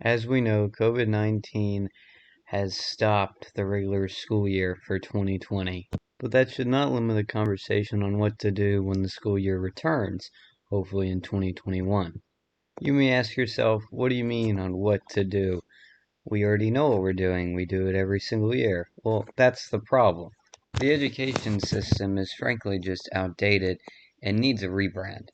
As we know, COVID-19 has stopped the regular school year for 2020, but that should not limit the conversation on what to do when the school year returns, hopefully in 2021. You may ask yourself, what do you mean on what to do? We already know what we're doing. We do it every single year. Well, that's the problem. The education system is frankly just outdated and needs a rebrand.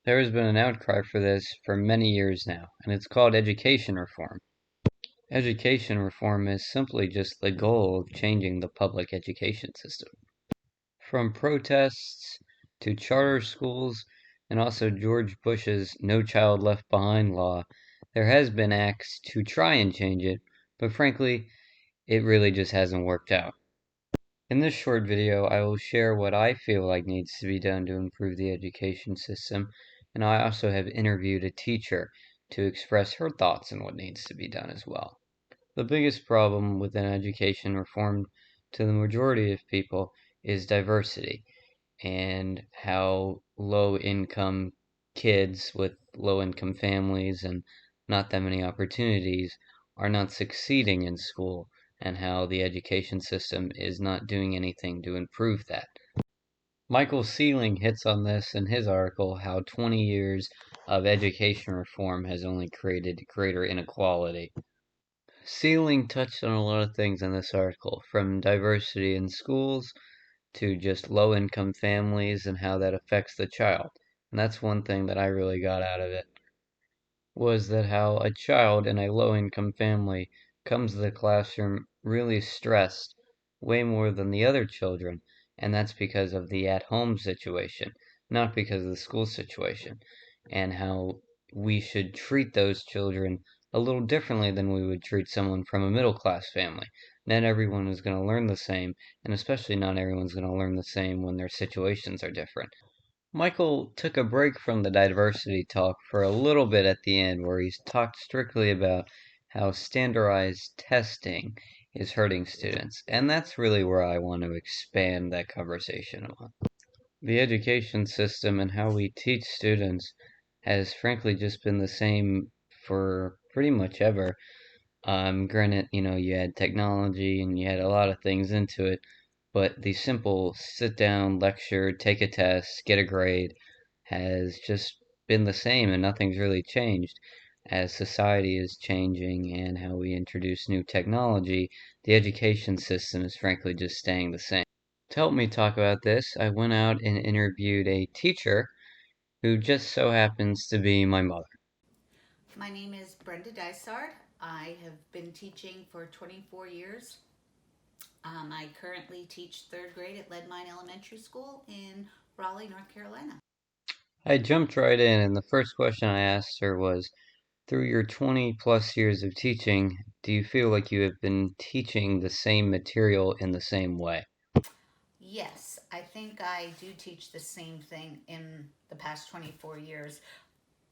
There has been an outcry for this for many years now, and it's called education reform. Education reform is simply just the goal of changing the public education system. From protests to charter schools and also George Bush's No Child Left Behind law, there has been acts to try and change it, but frankly, it really just hasn't worked out. In this short video, I will share what I feel like needs to be done to improve the education system, and I also have interviewed a teacher to express her thoughts on what needs to be done as well. The biggest problem within education reform to the majority of people is diversity and how low income kids with low income families and not that many opportunities are not succeeding in school and how the education system is not doing anything to improve that. Michael Sealing hits on this in his article how 20 years of education reform has only created greater inequality. Sealing touched on a lot of things in this article, from diversity in schools to just low-income families and how that affects the child. And that's one thing that I really got out of it, was that how a child in a low-income family comes to the classroom really stressed way more than the other children, and that's because of the at-home situation, not because of the school situation, and how we should treat those children a little differently than we would treat someone from a middle-class family. Not everyone is going to learn the same, and especially not everyone's going to learn the same when their situations are different. Michael took a break from the diversity talk for a little bit at the end, where he's talked strictly about how standardized testing is hurting students, and that's really where I want to expand that conversation on. The education system and how we teach students has frankly just been the same for pretty much ever. Granted, you had technology and you had a lot of things into it, but the simple sit down, lecture, take a test, get a grade has just been the same and nothing's really changed. As society is changing and how we introduce new technology, the education system is frankly just staying the same. To help me talk about this, I went out and interviewed a teacher who just so happens to be my mother. My name is Brenda Dysard. I have been teaching for 24 years. I currently teach third grade at Leadmine Elementary School in Raleigh, North Carolina. I jumped right in, and the first question I asked her was, through your 20 plus years of teaching, do you feel like you have been teaching the same material in the same way? Yes, I think I do teach the same thing in the past 24 years.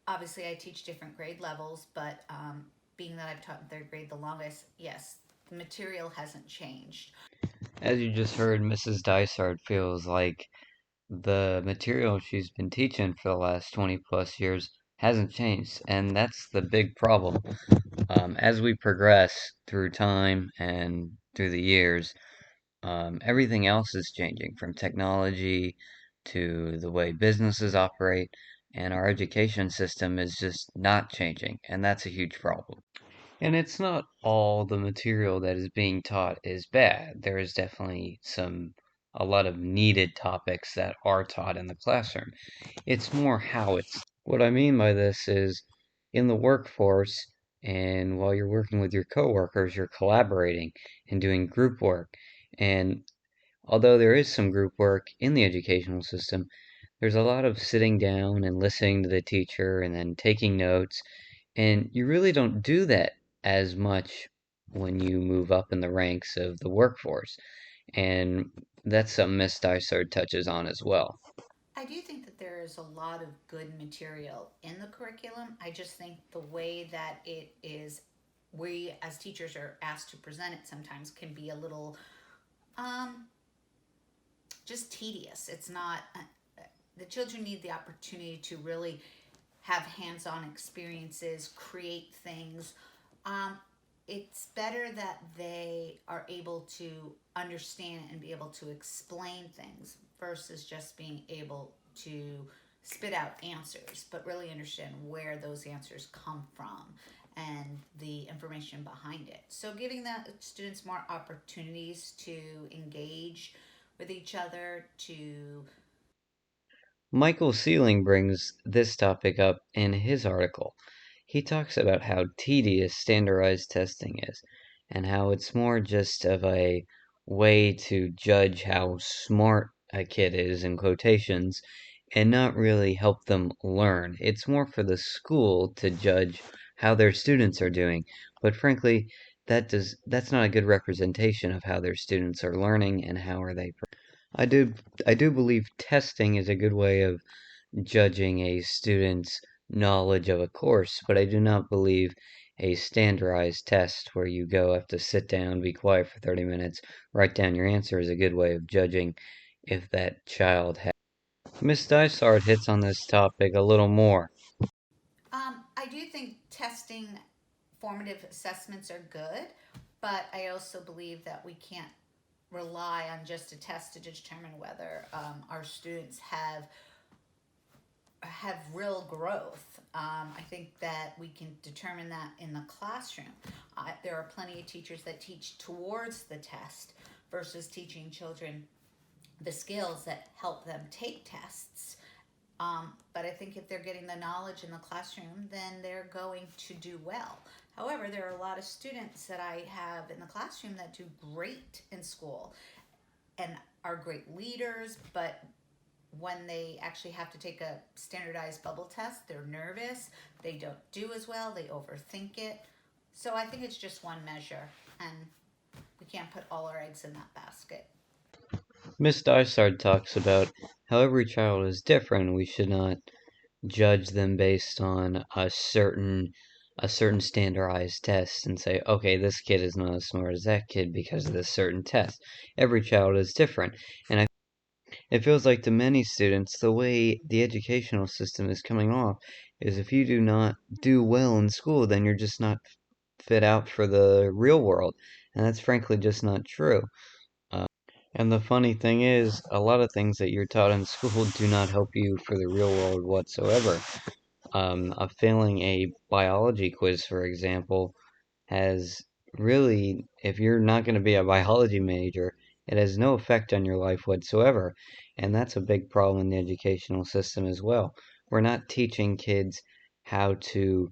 Obviously, I teach different grade levels, but being that I've taught in third grade the longest, yes, the material hasn't changed. As you just heard, Mrs. Dysart feels like the material she's been teaching for the last 20 plus years hasn't changed, and that's the big problem. As we progress through time and through the years, everything else is changing from technology to the way businesses operate, and our education system is just not changing, and that's a huge problem. And it's not all the material that is being taught is bad. There is definitely a lot of needed topics that are taught in the classroom. It's more how it's. What I mean by this is in the workforce and while you're working with your coworkers, you're collaborating and doing group work. And although there is some group work in the educational system, there's a lot of sitting down and listening to the teacher and then taking notes. And you really don't do that as much when you move up in the ranks of the workforce. And that's something Miss Dysart touches on as well. I do think that there is a lot of good material in the curriculum. I just think the way that it is, we as teachers are asked to present it sometimes can be a little um, just tedious. It's not, the children need the opportunity to really have hands on experiences, create things, Um, it's better that they are able to understand and be able to explain things versus just being able to spit out answers, but really understand where those answers come from and the information behind it. So, giving the students more opportunities to engage with each other, to Michael Sealing brings this topic up in his article. He talks about how tedious standardized testing is, and how it's more just of a way to judge how smart a kid is, in quotations, and not really help them learn. It's more for the school to judge how their students are doing. But frankly, that's not a good representation of how their students are learning and how are they. I do I do believe testing is a good way of judging a student's knowledge of a course, but I do not believe a standardized test where you go have to sit down, be quiet for 30 minutes, write down your answer is a good way of judging if that child has. Miss Dysart hits on this topic a little more. I do think testing formative assessments are good, but I also believe that we can't rely on just a test to determine whether our students have real growth. I think that we can determine that in the classroom. There are plenty of teachers that teach towards the test versus teaching children the skills that help them take tests. But I think if they're getting the knowledge in the classroom, then they're going to do well. However, there are a lot of students that I have in the classroom that do great in school and are great leaders, but when they actually have to take a standardized bubble test, they're nervous, they don't do as well, they overthink it. So I think it's just one measure, and we can't put all our eggs in that basket. Miss Dysart talks about how every child is different. We should not judge them based on a certain standardized test and say, okay, this kid is not as smart as that kid because of this certain test. Every child is different. And it feels like to many students, the way the educational system is coming off is if you do not do well in school, then you're just not fit out for the real world. And that's frankly just not true. Uh, and the funny thing is, a lot of things that you're taught in school do not help you for the real world whatsoever. Failing a biology quiz, for example, has really, if you're not going to be a biology major, it has no effect on your life whatsoever. And that's a big problem in the educational system as well. We're not teaching kids how to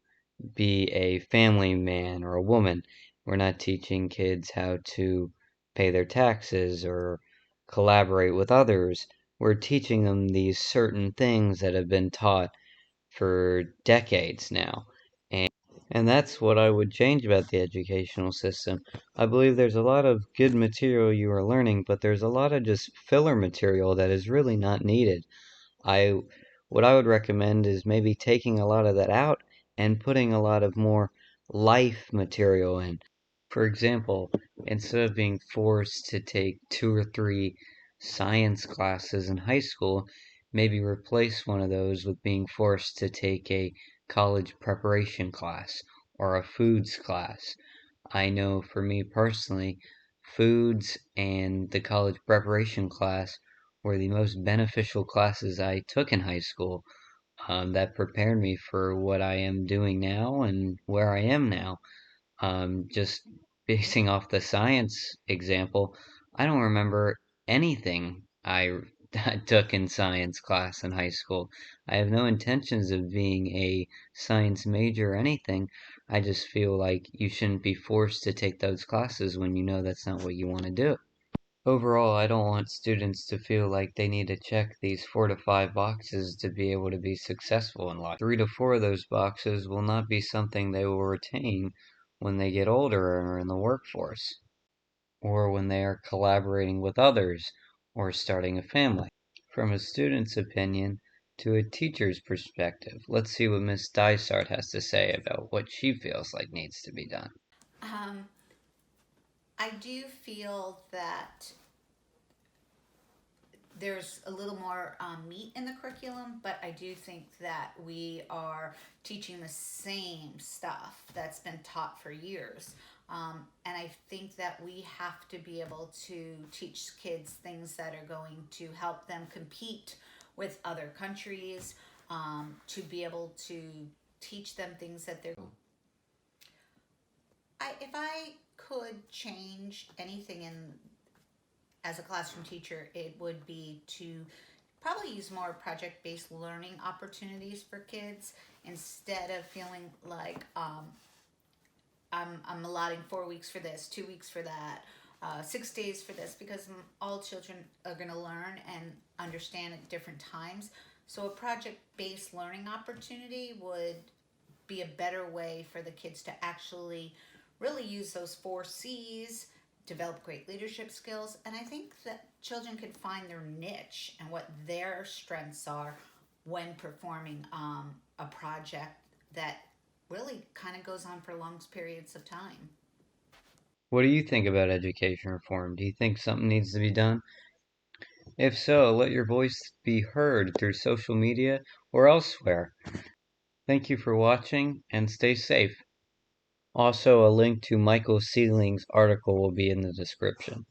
be a family man or a woman. We're not teaching kids how to pay their taxes or collaborate with others. We're teaching them these certain things that have been taught for decades now. And that's what I would change about the educational system. I believe there's a lot of good material you are learning, but there's a lot of just filler material that is really not needed. I what I would recommend is maybe taking a lot of that out and putting a lot of more life material in. For example, instead of being forced to take 2 or 3 science classes in high school, maybe replace one of those with being forced to take a college preparation class or a foods class. I know for me personally, foods and the college preparation class were the most beneficial classes I took in high school, that prepared me for what I am doing now and where I am now. Just basing off the science example, I don't remember anything I took in science class in high school. I have no intentions of being a science major or anything. I just feel like you shouldn't be forced to take those classes when you know that's not what you want to do. Overall, I don't want students to feel like they need to check these 4 to 5 boxes to be able to be successful in life. 3 to 4 of those boxes will not be something they will retain when they get older and are in the workforce, or when they are collaborating with others, or starting a family. From a student's opinion to a teacher's perspective, let's see what Miss Dysart has to say about what she feels like needs to be done. Um, I do feel that there's a little more meat in the curriculum, but I do think that we are teaching the same stuff that's been taught for years. And I think that we have to be able to teach kids things that are going to help them compete with other countries, to be able to teach them things that they're. If I could change anything in as a classroom teacher, it would be to probably use more project-based learning opportunities for kids instead of feeling like I'm allotting 4 weeks for this, 2 weeks for that, 6 days for this, because all children are going to learn and understand at different times. So a project-based learning opportunity would be a better way for the kids to actually really use those 4 C's, develop great leadership skills, and I think that children could find their niche and what their strengths are when performing a project that really kind of goes on for long periods of time. What do you think about education reform? Do you think something needs to be done? If so, let your voice be heard through social media or elsewhere. Thank you for watching and stay safe. Also, a link to Michael Seeling's article will be in the description.